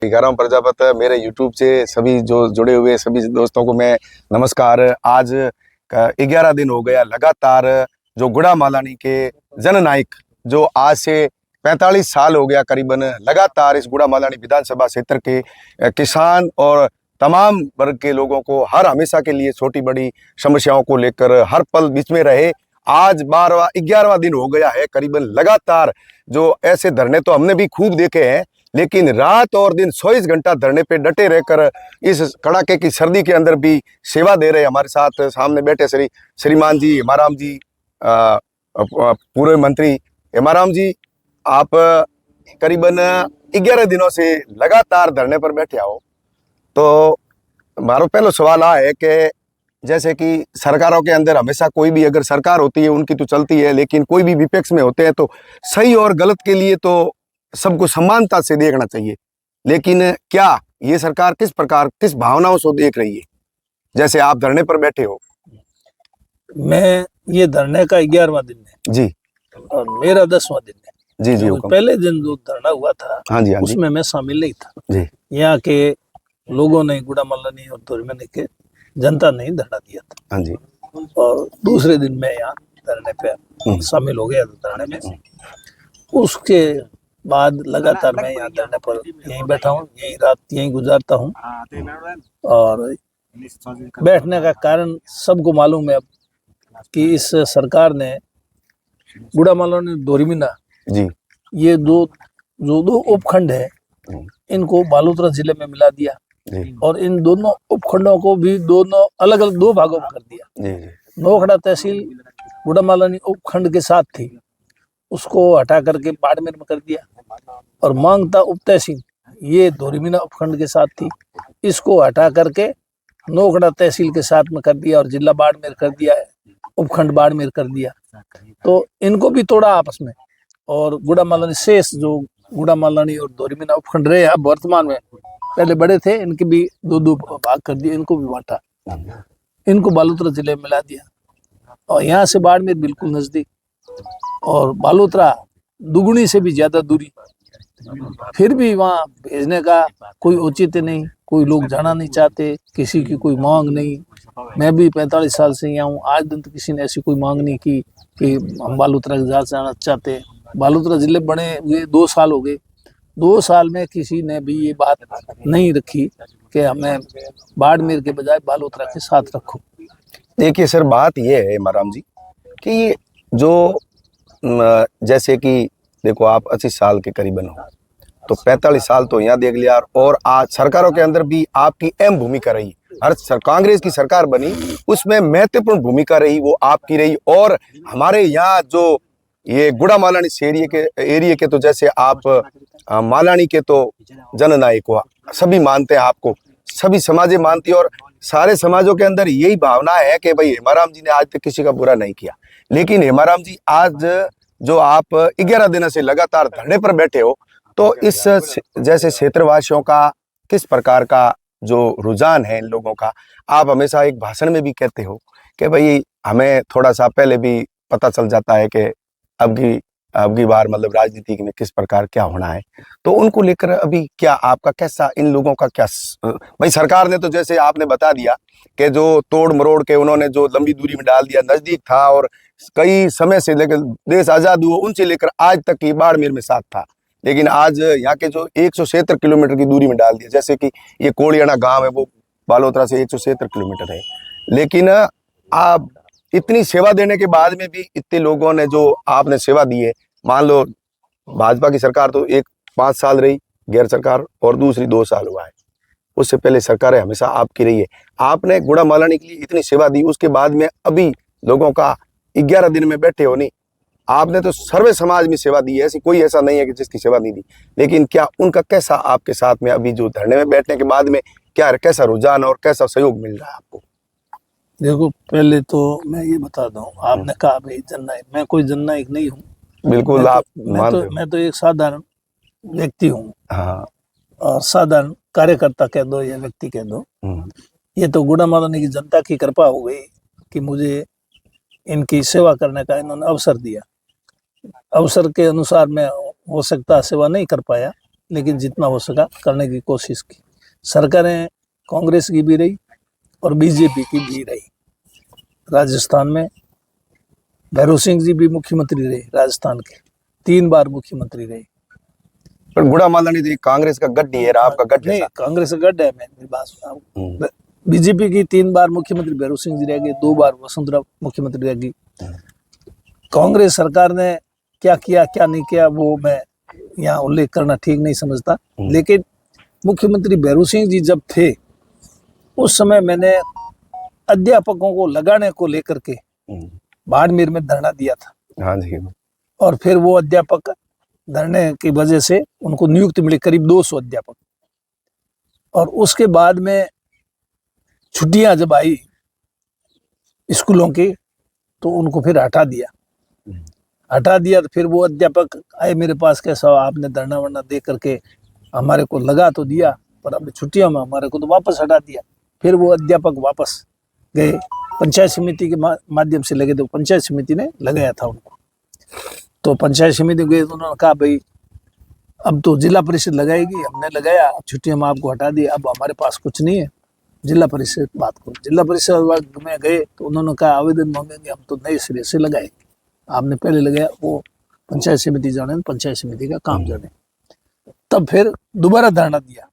गरम प्रजापत मेरे यूट्यूब से सभी जो जुड़े हुए सभी दोस्तों को मैं नमस्कार। आज 11 दिन हो गया लगातार जो गुड़ा मालानी के जननायक जो आज से 45 साल हो गया करीबन लगातार इस गुड़ा मालानी विधानसभा क्षेत्र के किसान और तमाम वर्ग के लोगों को हर हमेशा के लिए छोटी बड़ी समस्याओं को लेकर हर पल बीच में रहे। आज 11वां दिन हो गया है करीबन लगातार जो ऐसे धरने तो हमने भी खूब देखे हैं, लेकिन रात और दिन 24 घंटा धरने पे डटे रहकर इस कड़ाके की सर्दी के अंदर भी सेवा दे रहे। हमारे साथ सामने बैठे श्रीमान जी हेमाराम जी, पूर्व मंत्री हेमाराम जी, आप करीबन 11 दिनों से लगातार धरने पर बैठे हो। तो हमारा पहला सवाल आ है कि जैसे कि सरकारों के अंदर हमेशा कोई भी अगर सरकार होती है उनकी तो चलती है, लेकिन कोई भी विपक्ष में होते हैं तो सही और गलत के लिए तो सबको समानता से देखना चाहिए, लेकिन क्या ये सरकार किस प्रकार किस भावनाओं से देख रही है? जैसे आप धरने पर बैठे हो। मैं ये धरने का 11वां दिन है जी, और मेरा 10वां दिन है। जी जी, पहले दिन जो धरना हुआ था हाँ जी, हाँ जी, उसमें मैं शामिल नहीं था जी, यहाँ के लोगों ने गुड़ा मालानी और धोरीमनी के जनता ने ही धरना दिया था। हाँ जी, और दूसरे दिन मैं यहाँ धरने पे शामिल हो गया था धरने में। उसके बाद लगातार मैं यहाँ धरने पर यहीं बैठा हूँ, यहीं रात यहीं गुजारता हूँ। और बैठने का कारण सबको मालूम है कि इस सरकार ने गुड़ा मालानी धोरीमना जी, ये दो उपखंड है, इनको बालोतरा जिले में मिला दिया और इन दोनों उपखंडों को भी दोनों अलग अलग दो भागों में कर दिया। नोखड़ा तहसील गुड़ा मालानी उपखंड के साथ थी, उसको हटा करके बाड़मेर में कर दिया। और मांगता उप तहसील ये धोरीमना उपखंड के साथ थी, इसको हटा करके नोखड़ा तहसील के साथ में कर दिया और जिला बाड़मेर कर दिया है, उपखंड बाड़मेर कर दिया। तो इनको भी तोड़ा आपस में। और गुड़ा मालानी शेष जो गुड़ा मालानी और धोरीमना उपखंड रहे अब वर्तमान में, पहले बड़े थे, इनके भी दो दो भाग कर दिए, इनको भी बांटा, इनको बालोतरा जिले में मिला दिया। और यहाँ से बाड़मेर बिल्कुल नजदीक और बालोतरा दुगुनी से भी ज्यादा दूरी, फिर भी वहाँ भेजने का कोई औचित्य नहीं, कोई लोग जाना नहीं चाहते, किसी की कोई मांग नहीं। मैं भी 45 साल से यहाँ हूँ, आज दिन तो किसी ने ऐसी कोई मांग नहीं की कि हम बालोतरा जाना चाहते। बालोतरा जिले बने हुए 2 साल हो गए, 2 साल में किसी ने भी ये बात नहीं रखी कि हमें बाड़मेर के बजाय बालोतरा के साथ रखो। देखिए सर, बात ये है हेमाराम जी कि ये जो जैसे कि देखो आप 80 साल के करीबन हो, तो 45 साल तो यहाँ देख लिया, और आज सरकारों के अंदर भी आपकी अहम भूमिका रही। हर कांग्रेस की सरकार बनी उसमें महत्वपूर्ण भूमिका रही, वो आपकी रही। और हमारे यहाँ जो ये गुड़ा मालानी एरिया के तो जैसे आप मालानी के तो जननायक हो, सभी मानते हैं आपको, सभी समाजें मानती है, और सारे समाजों के अंदर यही भावना है कि भाई हेमाराम जी ने आज तक किसी का बुरा नहीं किया। लेकिन हेमाराम जी आज जो आप 11 दिनों से लगातार धरने पर बैठे हो, तो इस जैसे क्षेत्रवासियों का किस प्रकार का जो रुझान है इन लोगों का, आप हमेशा एक भाषण में भी कहते हो कि भाई हमें थोड़ा सा पहले भी पता चल जाता है कि अब की बार मतलब राजनीति में किस प्रकार क्या होना है, तो उनको लेकर अभी क्या आपका कैसा, इन लोगों का क्या? भाई सरकार ने तो जैसे आपने बता दिया कि जो तोड़ मरोड़ के उन्होंने जो लंबी दूरी में डाल दिया, नजदीक था और कई समय से लेकर देश आजाद हुआ उनसे लेकर आज तक की बाड़मेर में साथ था, लेकिन आज यहाँ के जो 176 किलोमीटर की दूरी में डाल दिया। जैसे कि ये कोड़ियाना गांव है वो बालोतरा से 176 किलोमीटर है, लेकिन आप इतनी सेवा देने के बाद में भी इतने लोगों ने जो आपने सेवा दी है, मान लो भाजपा की सरकार तो 5 साल रही गैर सरकार और दूसरी 2 साल हुआ है, उससे पहले सरकारें हमेशा आपकी रही है। आपने गुड़ा मालानी के लिए इतनी सेवा दी, उसके बाद में अभी लोगों का 11 दिन में बैठे हो नहीं, आपने तो सर्वे समाज में सेवा दी है, ऐसी कोई ऐसा नहीं है कि जिसकी सेवा नहीं दी। लेकिन क्या उनका कैसा आपके साथ में अभी जो धरने में बैठने के बाद में क्या कैसा रुझान और कैसा सहयोग मिल रहा है आपको? देखो, पहले तो मैं ये बता दूं, आपने कहा भाई जननायक, मैं कोई जननायक नहीं हूँ। बिल्कुल, आप मैं तो एक साधारण व्यक्ति हूँ। हाँ, और साधारण कार्यकर्ता कह दो या व्यक्ति कह दो। ये तो गुड़ा मालानी की जनता की कृपा हो गई कि मुझे इनकी सेवा करने का इन्होंने अवसर दिया। अवसर के अनुसार मैं हो सकता सेवा नहीं कर पाया, लेकिन जितना हो सका करने की कोशिश की। सरकारें कांग्रेस की भी रही और बीजेपी की भी रही। राजस्थान में भैरव सिंह जी भी मुख्यमंत्री रहे, राजस्थान के 3 बार मुख्यमंत्री रहे। पर गुड़ा मालानी जी कांग्रेस का गढ़ नहीं है, आपका गढ़ नहीं, जैसा। कांग्रेस का गढ़ है। मेरी बात सुनाओ, बीजेपी की 3 बार मुख्यमंत्री भैरव सिंह जी रह गए, 2 बार वसुंधरा मुख्यमंत्री रह गई। कांग्रेस सरकार ने क्या किया क्या नहीं किया वो मैं यहाँ उल्लेख करना ठीक नहीं समझता, लेकिन मुख्यमंत्री भैरव सिंह जी जब थे उस समय मैंने अध्यापकों को लगाने को लेकर के बाड़मेर में धरना दिया था। हाँ जी। और फिर वो अध्यापक धरने की वजह से उनको नियुक्ति मिली, करीब 200 अध्यापक। और उसके बाद में छुट्टियां जब आई स्कूलों की तो उनको फिर हटा दिया। तो फिर वो अध्यापक आए मेरे पास, कैसा आपने धरना वरना दे करके हमारे को लगा तो दिया, पर अब छुट्टियों में हमारे को तो वापस हटा दिया। फिर वो अध्यापक वापस गए, पंचायत समिति के माध्यम से लगे, तो पंचायत समिति ने लगाया था उनको। तो पंचायत समिति गए तो उन्होंने कहा भाई अब तो जिला परिषद लगाएगी, हमने लगाया, छुट्टियां में आपको हटा दी, अब हमारे पास कुछ नहीं है, जिला परिषद बात करो। जिला परिषद में गए तो उन्होंने कहा आवेदन मांगेंगे, हम तो नए सिरे से लगाएंगे, आपने पहले लगाया वो पंचायत समिति जाने, पंचायत समिति का काम जाने। तब फिर दोबारा धरना दिया